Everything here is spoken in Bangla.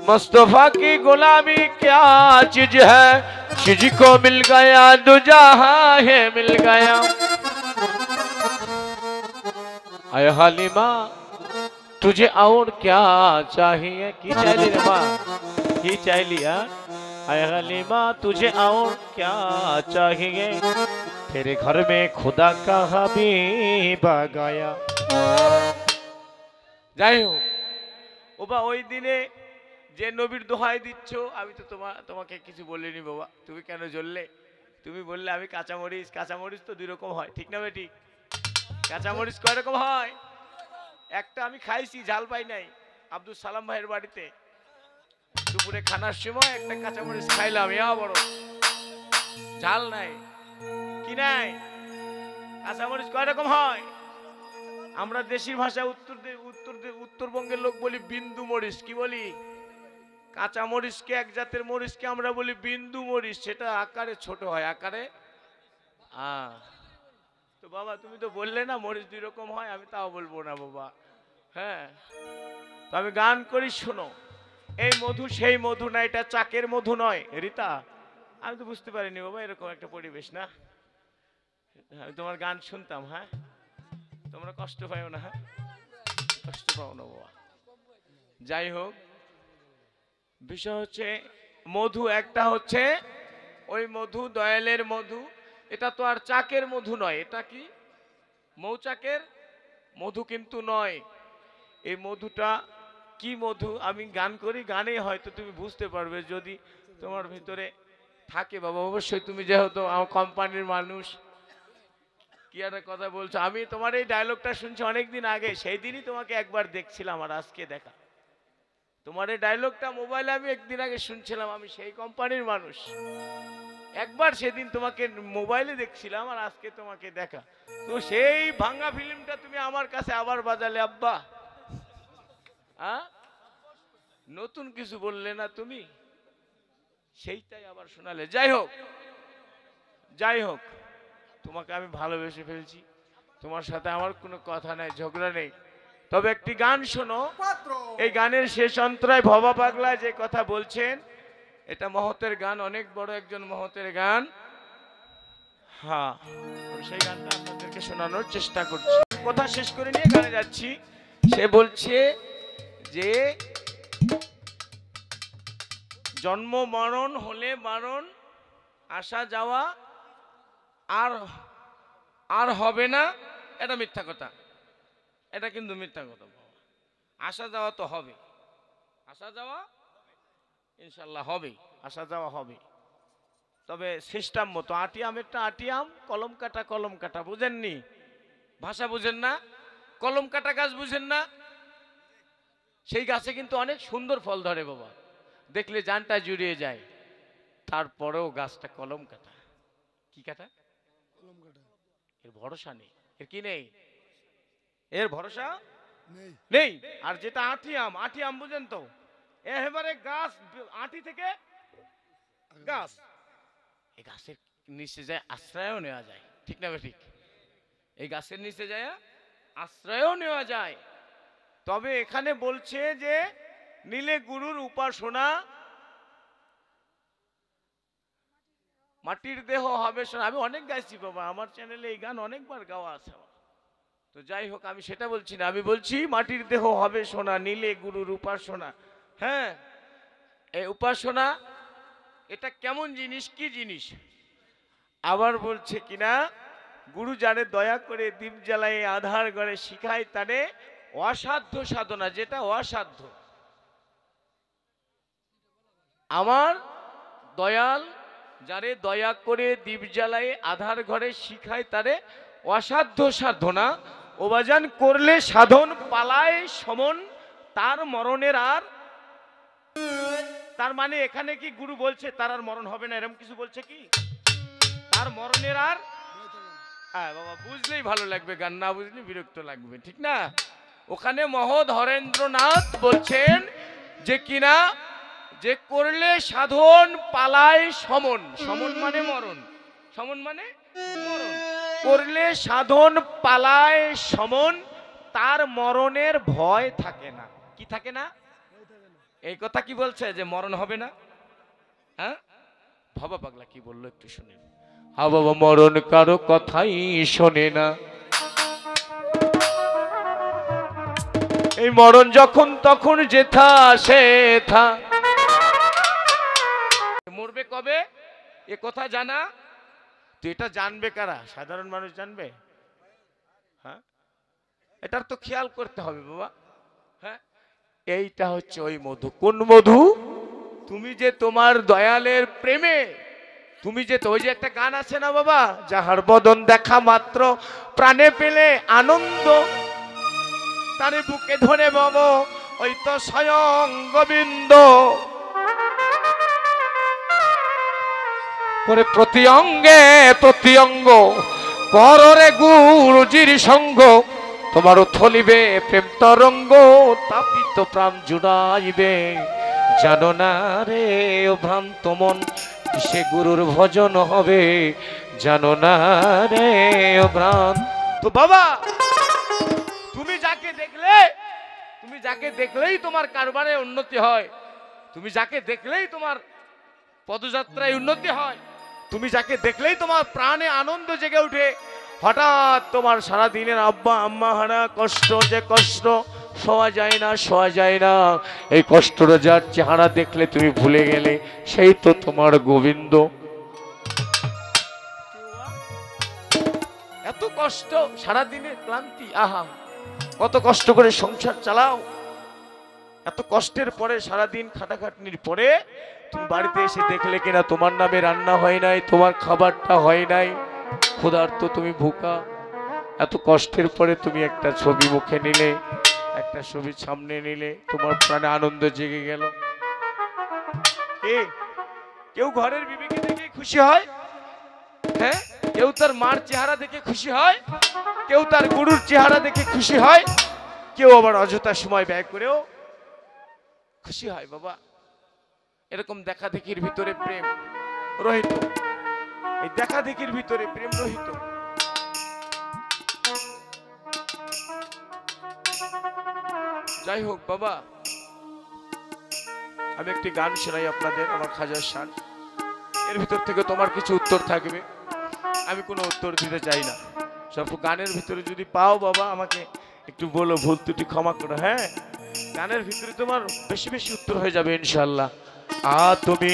मुस्तफा की गुलामी क्या चीज है, चीज को मिल गया दो जहां है मिल गया। आय हालिमा तुझे और क्या चाहिए, की चाहिए रे माँ, की चाहिए। आय हालिमा तुझे और क्या चाहिए, तेरे घर में खुदा का हबीब आ गया। যাই হোক ওবা ওই দিনে যে নবীর দোহাই দিচ্ছ, আমি তো তোমাকে কিছু বলিনি বাবা, তুমি কেন জ্বললে? তুমি বললে আমি কাঁচামরিচ, কাঁচামরিচ তো দুই রকম হয়, ঠিক না বেটি? কাঁচামরিচ কয় রকম হয়? একটা আমি খাইছি, ঝাল পাই নাই, আব্দুল সালাম ভাইয়ের বাড়িতে দুপুরে খানার সময় একটা কাঁচামরিচ খাইলাম, ইয়া বড় ঝাল নাই, কি নাই। কাঁচামরিচ কয় রকম হয়? আমরা দেশীয় ভাষা উত্তরবঙ্গের লোক বলি বিন্দু মরিচ। কি বলি? কাঁচা মরিচকে, এক জাতের মরিচকে আমরা বলি বিন্দু মরিচ, সেটা আকারে ছোট হয়, আকারে। তো বাবা তুমি তো বললে না মরিচ দুই রকম হয়, আমি তাও বলবো না বাবা। হ্যাঁ, তো আমি গান করি, শোনো। এই মধু সেই মধু না, এটা চাকের মধু নয় রীতা। আমি তো বুঝতে পারিনি বাবা, এরকম একটা পরিবেশ না। আমি তোমার গান শুনতাম। হ্যাঁ, তোমরা কষ্ট পাও না? হ্যাঁ, কষ্ট পাও না বাবা। যাই হোক, বিষয় হচ্ছে মধু একটা হচ্ছে ওই মধু, দয়ালের মধু। এটা তো আর চাকের মধু নয়, এটা কি মৌচাকের মধু কিন্তু নয়। এই মধুটা কি মধু আমি গান করি, গানে হয়তো তুমি বুঝতে পারবে যদি তোমার ভিতরে থাকে বাবা। অবশ্যই তুমি যেহেতু আমার কোম্পানির মানুষ, কি একটা কথা বলছো। আমি তোমার এই ডায়লগটা শুনছি অনেকদিন আগে, সেই দিনই তোমাকে একবার দেখছিলাম আর আজকে দেখা। তোমার এই ডায়লগটা মোবাইলে আমি একদিন আগে শুনছিলাম, আমি সেই কোম্পানির মানুষ। একবার সেদিন তোমাকে মোবাইলে দেখছিলাম আর আজকে তোমাকে দেখা। তো সেই ভাঙা ফিল্মটা তুমি আমার কাছে আবার বাজালে আব্বা। নতুন কিছু বললে না তুমি, সেইটাই আবার শোনালে। যাই হোক, যাই হোক, তোমাকে আমি ভালোবেসে ফেলছি, তোমার সাথে আমার কোনো কথা নাই, ঝগড়া নেই। তবে একটি গান শোনো, এই গানের শেষ অন্তরায় ভবা পাগলা যে কথা বলছেন, এটা মহতের গান, অনেক বড় একজন মহতের গান। হ্যাঁ, আমি সেই গানটা আপনাদেরকে শোনানোর চেষ্টা করছি। কথা শেষ করে নিয়ে গানে যাচ্ছি। সে বলছে যে জন্ম মরণ হলে বারণ, আসা যাওয়া আর আর হবে না, এটা মিথ্যা কথা। এটা কিন্তু মিথ্যা কথা। আসা যাওয়া তো হবে, আসা যাওয়া ইনশাল্লাহ হবে, আসা যাওয়া হবে। তবে সিস্টেম মতো, আটিয়াম একটা আটিয়াম, কলম কাটা কলম কাটা, বুঝেননি? ভাষা বুঝেন না? কলম কাটা গাছ বুঝেন না? সেই গাছে কিন্তু অনেক সুন্দর ফল ধরে বাবা, দেখলে জানটা জুড়িয়ে যায়। তারপরেও গাছটা কলম কাটা। কি কাটা? কলম কাটা। এর ভরসা নেই, এর কি নেই? এর ভরসা নেই। আর যেটা আটিয়াম, আটিয়াম বুঝেন তো, এবারে গাছ আটি থেকে গাছ, এই গাছের নিচে যায় আশ্রয়ও নেওয়া যায়, ঠিক না ঠিক? এই গাছের নিচে যায় আশ্রয়ও নেওয়া যায়। তবে এখানে বলছে যে নীলে গুরুর উপাসনা, মাটির দেহ হবে সোনা। আমি অনেক গাইছি বাবা, আমার চ্যানেলে এই গান অনেকবার গাওয়া আছে। তো যাই হোক, আমি সেটা বলছি না, আমি বলছি মাটির দেহ হবে সোনা, নীলে গুরুর উপাসনা। হ্যাঁ, এই উপাসনা এটা কেমন জিনিস, কি জিনিস? আবার বলছে কিনা, গুরু যারে দয়া করে দীপ জ্বালায় আধার ঘরে শিখায় তারে অসাধ্য সাধনা, যেটা অসাধ্য। আমার দয়াল যারে দয়া করে দীপ জ্বালায় আধার ঘরে শিখায় তারে অসাধ্য সাধনা, ওবাজান করলে সাধন পালায় সমন, তার মরণের আর। তার মানে এখানে কি গুরু বলছে তার আর মরণ হবে না, এরকম কিছু বলছে কি? তার মরণের আর। হ্যাঁ বাবা, বুঝলেই ভালো লাগবে, গান না বুঝলে বিরক্ত লাগবে, ঠিক না? ওখানে মহৎ হরেন্দ্রনাথ বলছেন যে কিনা, যে করলে সাধন পালায় সমন, সমন মানে মরণ, সমন মানে মরণ, করলে সাধন পালায় সমন, তার মরণের ভয় থাকে না। কি থাকে না? এই কথা কি বলছে যে মরণ হবে না? হ্যাঁ, বাবা পাগলা কি বললো একটু শুনেন। হা বাবা, মরণ কারো কথাই শোনে না। এই মরণ যখন তখন যেথা সেথা। মরবে কবে এ কথা জানা? তো এটা জানবে কারা? সাধারণ মানুষ জানবে? হ্যাঁ, এটার তো খেয়াল করতে হবে বাবা। হ্যাঁ, এইটা হচ্ছে ওই মধু। কোন মধু? তুমি যে তোমার দয়ালের প্রেমে, তুমি যে, ওই যে একটা গান আছে না বাবা, যাহার বদন দেখা মাত্র প্রাণে পেলে আনন্দ, তারে বুকে ধরে বাবা, ওই তো স্বয়ং গোবিন্দ। করে প্রতি অঙ্গে প্রতি অঙ্গ কররে গুরুজির সঙ্গ, তোমার থলিবে প্রেম তরঙ্গ, তাপিত প্রাণ জুড়াইবে। জানো না রে ও ভ্রান্ত মন, সে গুরুর ভজন হবে, জানো না রে ও ভ্রান্ত। তো বাবা, তুমি যাকে দেখলে, তুমি যাকে দেখলেই তোমার কারবারে উন্নতি হয়, তুমি যাকে দেখলেই তোমার পদযাত্রায় উন্নতি হয়, তুমি যাকে দেখলেই তোমার প্রাণে আনন্দ জেগে উঠে, হঠাৎ তোমার সারা দিনের আব্বা আম্মা হারা কষ্ট, যে কষ্ট শোয়া যায় না, শোয়া যায় না, এই কষ্টটা যার চেহারা দেখলে তুমি ভুলে গেলে, সেই তো তোমার গোবিন্দ। এত কষ্ট, সারা দিনের ক্লান্তি, আহা কত কষ্ট করে সংসার চালাও, এত কষ্টের পরে, সারাদিন খাটাখাটনির পরে তুমি বাড়িতে এসে দেখলে কিনা তোমার নামে রান্না হয় নাই, তোমার খাবারটা হয় নাই, ক্ষুধার্ত, তুমি ভুকা। এত কষ্টের পরে তুমি একটা ছবি মুখে নিলে, একটা ছবি সামনে নিলে, তোমার প্রাণে আনন্দ জেগে গেল। কেউ ঘরের বিবিকে দেখে খুশি হয়, হ্যাঁ, কেউ তার মার চেহারা দেখে খুশি হয়, কেউ তার গুরুর চেহারা দেখে খুশি হয়, কেউ আবার অযথা সময় ব্যয় করেও খুশি হয় বাবা। এরকম দেখা দেখির ভিতরে প্রেম রহিত, এই দেখা দেখির ভিতরে প্রেম রহিত। যাই হোক বাবা, আমি একটি গান শোনাই আপনাদের, আমার খাজার শান। এর ভিতর থেকে তোমার কিছু উত্তর থাকবে, আমি কোনো উত্তর দিতে চাই না। সব গানের ভিতরে যদি পাও বাবা আমাকে একটু বলো, ভুল ত্রুটি ক্ষমা করো। হ্যাঁ, গানের ভিতরে তোমার বেশি বেশি উত্তর হয়ে যাবে ইনশাল্লাহ। তুমি